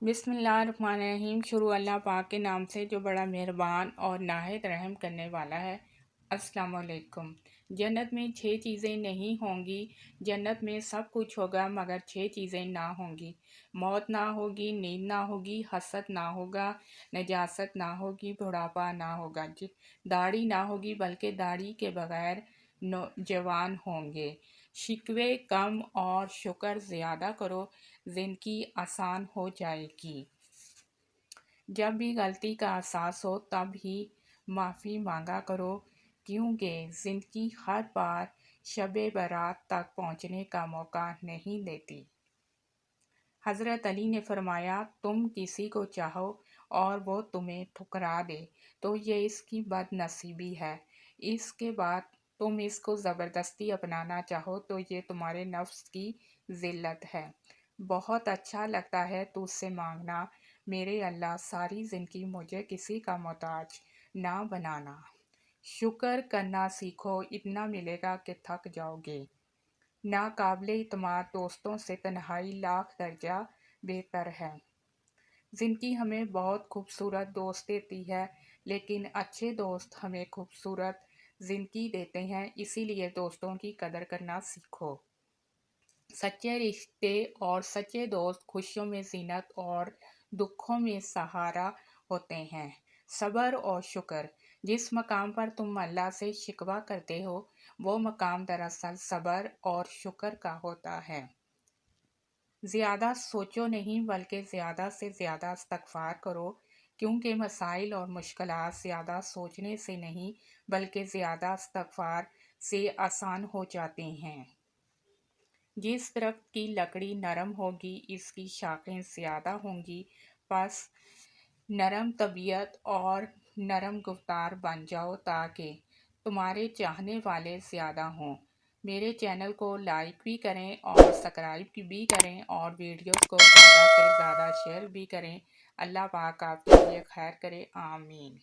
بسم اللہ الرحمن الرحیم۔ شروع اللہ پاک کے نام سے جو بڑا مہربان اور نہایت رحم کرنے والا ہے۔ السلام علیکم۔ جنت میں 6 چیزیں نہیں ہوں گی۔ جنت میں سب کچھ ہوگا مگر 6 چیزیں نہ ہوں گی۔ موت نہ ہوگی، نیند نہ ہوگی، حسد نہ ہوگا، نجاست نہ ہوگی، بڑھاپا نہ ہوگا، داڑھی نہ ہوگی بلکہ داڑھی کے بغیر جوان ہوں گے۔ شکوے کم اور شکر زیادہ کرو، زندگی آسان ہو جائے گی۔ جب بھی غلطی کا احساس ہو تب ہی معافی مانگا کرو، کیونکہ زندگی ہر بار شب برات تک پہنچنے کا موقع نہیں دیتی۔ حضرت علی نے فرمایا، تم کسی کو چاہو اور وہ تمہیں ٹھکرا دے تو یہ اس کی بد نصیبی ہے۔ اس کے بعد تم اس کو زبردستی اپنانا چاہو تو یہ تمہارے نفس کی ذلت ہے۔ بہت اچھا لگتا ہے تجھ سے مانگنا، میرے اللہ ساری زندگی مجھے کسی کا محتاج نہ بنانا۔ شکر کرنا سیکھو، اتنا ملے گا کہ تھک جاؤ گے۔ ناقابل اعتماد دوستوں سے تنہائی لاکھ درجہ بہتر ہے۔ زندگی ہمیں بہت خوبصورت دوست دیتی ہے، لیکن اچھے دوست ہمیں خوبصورت زندگی دیتے ہیں، اسی لیے دوستوں کی قدر کرنا سیکھو۔ سچے رشتے اور سچے دوست خوشیوں میں زینت اور دکھوں میں سہارا ہوتے ہیں۔ صبر اور شکر، جس مقام پر تم اللہ سے شکوہ کرتے ہو وہ مقام دراصل صبر اور شکر کا ہوتا ہے۔ زیادہ سوچو نہیں بلکہ زیادہ سے زیادہ استغفار کرو، کیونکہ مسائل اور مشکلات زیادہ سوچنے سے نہیں بلکہ زیادہ استغفار سے آسان ہو جاتے ہیں۔ جس درخت کی لکڑی نرم ہوگی اس کی شاخیں زیادہ ہوں گی، پس نرم طبیعت اور نرم گفتار بن جاؤ تاکہ تمہارے چاہنے والے زیادہ ہوں۔ میرے چینل کو لائک بھی کریں اور سبسکرائب بھی کریں اور ویڈیوز کو زیادہ سے زیادہ شیئر بھی کریں۔ اللہ پاک آپ کے لیے خیر کرے، آمین۔